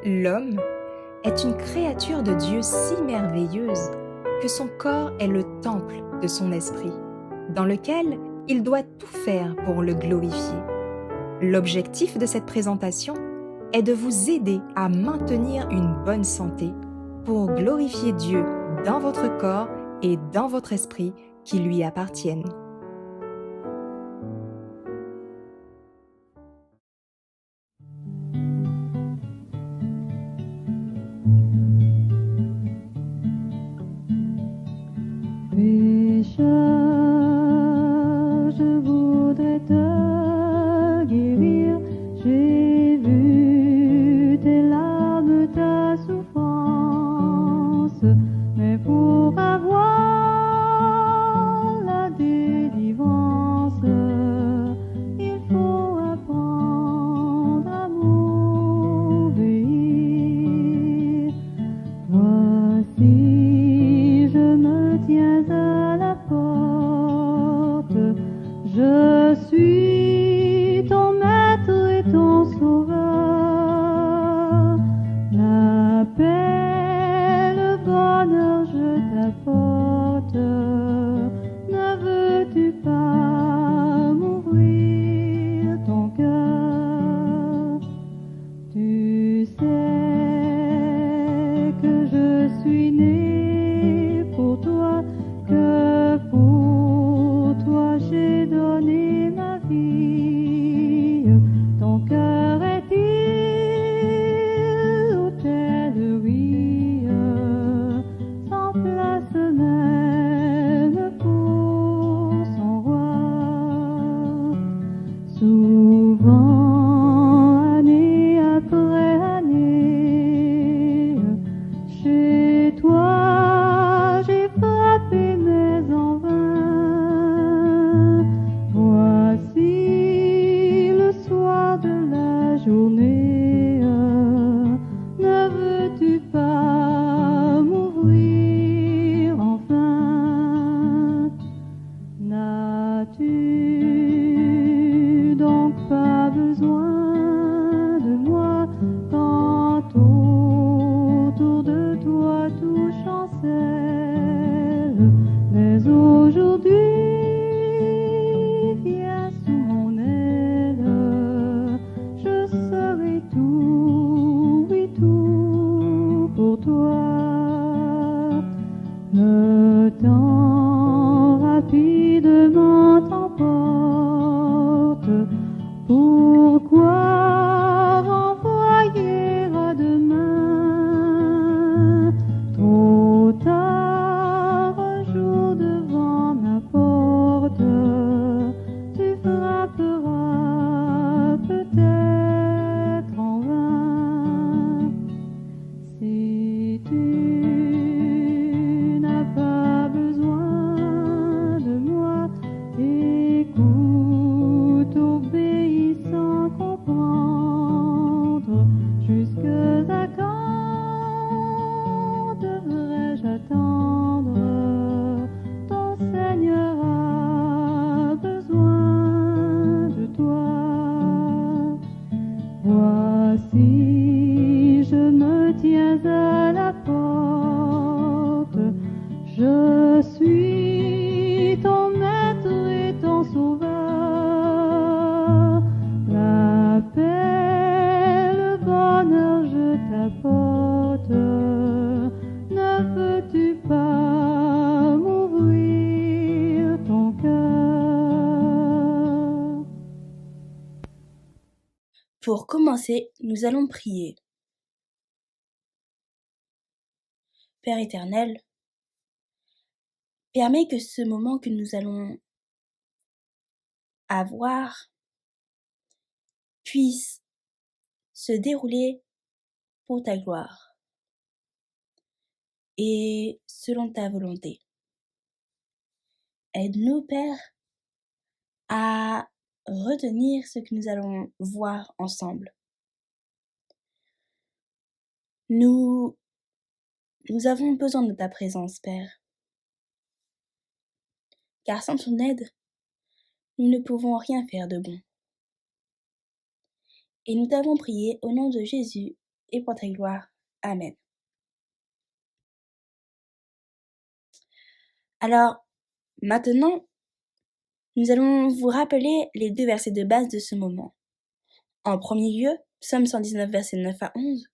L'homme est une créature de Dieu si merveilleuse que son corps est le temple de son esprit, dans lequel il doit tout faire pour le glorifier. L'objectif de cette présentation est de vous aider à maintenir une bonne santé pour glorifier Dieu dans votre corps et dans votre esprit qui lui appartiennent. Pécheur, je voudrais te guérir. J'ai vu tes larmes, ta souffrance, mais pour avoir la délivrance, il faut apprendre à m'obéir. Voici, je me tiens à la porte, je suis ton maître et ton sauveur. La paix, le bonheur, je t'apporte. Ne veux-tu pas m'ouvrir ton cœur? Tu sais que je suis né pour toi, que pour toi j'ai donné ma vie. Ton cœur est-il hôtellerie, sans place même pour son roi? Souvent, année après année, chez toi j'ai frappé mais en vain. Voici le soir de la journée, ne veux-tu pas m'ouvrir enfin? N'as-tu donc pas besoin de moi quand autour de toi tout chancelle? Mais aujourd'hui, viens sous mon aile, je serai tout, oui tout pour toi. Le temps rapidement t'emporte. Pourquoi renvoyer à demain? Trop tard, un jour devant ma porte, tu frapperas peut-être en vain. Si tu n'as pas besoin de moi, écoute, obéis sans comprendre. Jusque-à quand devrais-je attendre? Ton Seigneur a besoin de toi. Voici, je me tiens à la porte, je suis ton maître et ton sauveur. La paix, le bonheur, je t'apporte. Ne veux-tu pas m'ouvrir ton cœur? Pour commencer, nous allons prier. Père éternel, permets que ce moment que nous allons avoir puisse se dérouler pour ta gloire et selon ta volonté. Aide-nous, Père, à retenir ce que nous allons voir ensemble. Nous avons besoin de ta présence, Père, car sans ton aide, nous ne pouvons rien faire de bon. Et nous t'avons prié au nom de Jésus et pour ta gloire. Amen. Alors, maintenant, nous allons vous rappeler les 2 versets de base de ce moment. En premier lieu, Psaume 119, versets 9 à 11,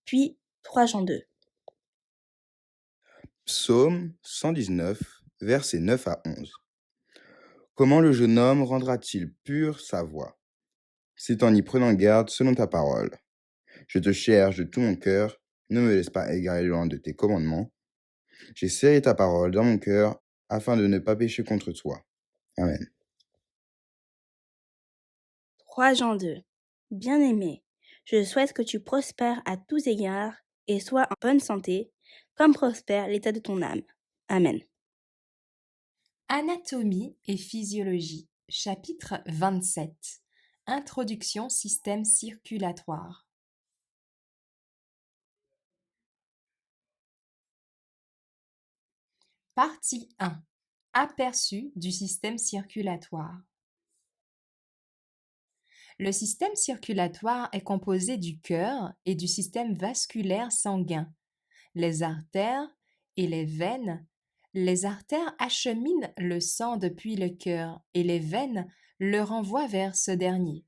puis 3 Jean 2. Psaume 119, versets 9 à 11. Comment le jeune homme rendra-t-il pure sa voie? C'est en y prenant garde selon ta parole. Je te cherche de tout mon cœur, ne me laisse pas égarer loin de tes commandements. J'ai serré ta parole dans mon cœur, afin de ne pas pécher contre toi. Amen. 3 Jean 2. Bien-aimé, je souhaite que tu prospères à tous égards et sois en bonne santé, comme prospère l'état de ton âme. Amen. Anatomie et physiologie, chapitre 27. Introduction système circulatoire. Partie 1. Aperçu du système circulatoire. Le système circulatoire est composé du cœur et du système vasculaire sanguin, les artères et les veines. Les artères acheminent le sang depuis le cœur et les veines le renvoient vers ce dernier.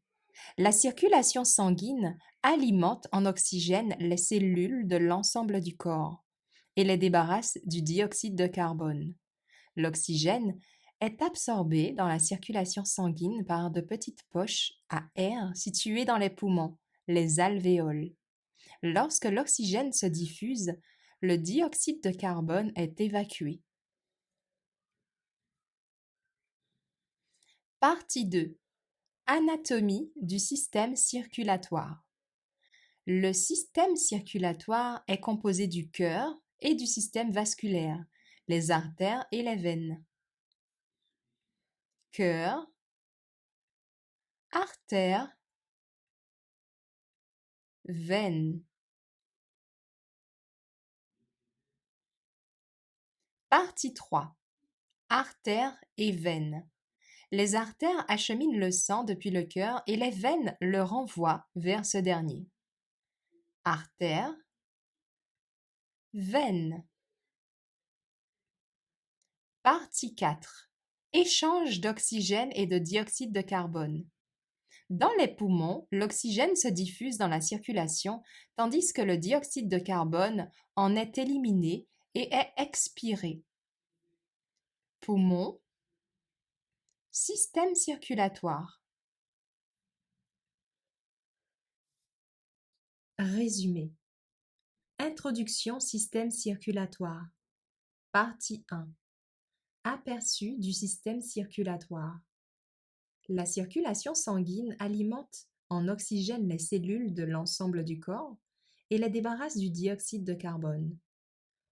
La circulation sanguine alimente en oxygène les cellules de l'ensemble du corps et les débarrasse du dioxyde de carbone. L'oxygène est absorbé dans la circulation sanguine par de petites poches à air situées dans les poumons, les alvéoles. Lorsque l'oxygène se diffuse, le dioxyde de carbone est évacué. Partie 2. Anatomie du système circulatoire. Le système circulatoire est composé du cœur et du système vasculaire, les artères et les veines. Cœur, artère, veine. Partie 3. Artères et veines. Les artères acheminent le sang depuis le cœur et les veines le renvoient vers ce dernier. Artère, veine. Partie 4. Échange d'oxygène et de dioxyde de carbone. Dans les poumons, l'oxygène se diffuse dans la circulation, tandis que le dioxyde de carbone en est éliminé et est expiré. Poumons, système circulatoire. Résumé. Introduction système circulatoire. Partie 1. Aperçu du système circulatoire. La circulation sanguine alimente en oxygène les cellules de l'ensemble du corps et les débarrasse du dioxyde de carbone.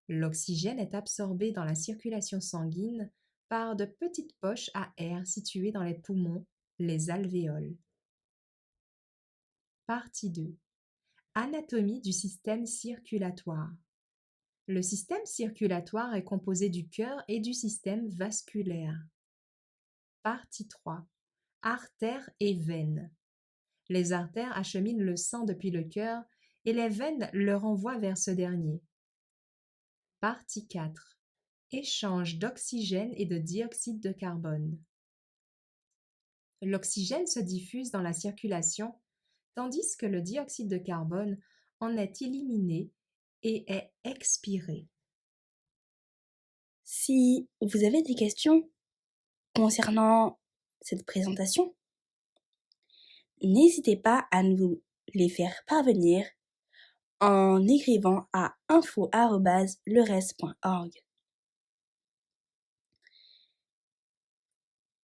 L'oxygène est absorbé dans la circulation sanguine par de petites poches à air situées dans les poumons, les alvéoles. Partie 2. Anatomie du système circulatoire. Le système circulatoire est composé du cœur et du système vasculaire. Partie 3. Artères et veines. Les artères acheminent le sang depuis le cœur et les veines le renvoient vers ce dernier. Partie 4. Échange d'oxygène et de dioxyde de carbone. L'oxygène se diffuse dans la circulation, tandis que le dioxyde de carbone en est éliminé et est expiré. Si vous avez des questions concernant cette présentation, n'hésitez pas à nous les faire parvenir en écrivant à info@leres.org.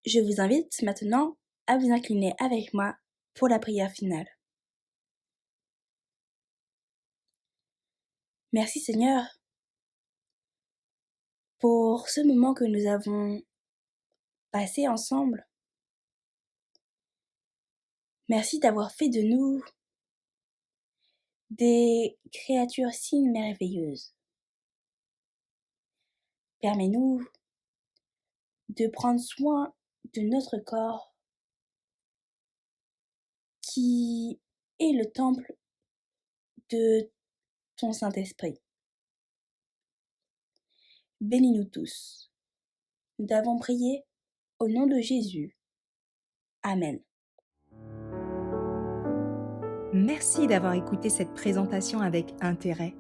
Je vous invite maintenant à vous incliner avec moi pour la prière finale. Merci Seigneur pour ce moment que nous avons passé ensemble. Merci d'avoir fait de nous des créatures si merveilleuses. Permets-nous de prendre soin de notre corps qui est le temple de ton Saint-Esprit. Bénis-nous tous. Nous t'avons prié au nom de Jésus. Amen. Merci d'avoir écouté cette présentation avec intérêt.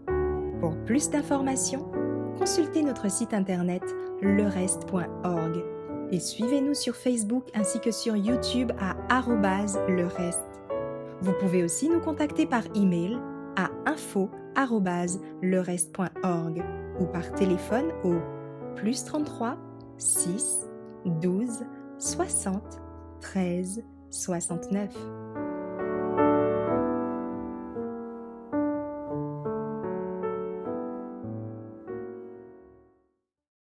Pour plus d'informations, consultez notre site internet lereste.org et suivez-nous sur Facebook ainsi que sur YouTube à @lereste. Vous pouvez aussi nous contacter par email à info@lereste.org ou par téléphone au +33 6 12 60 13 69.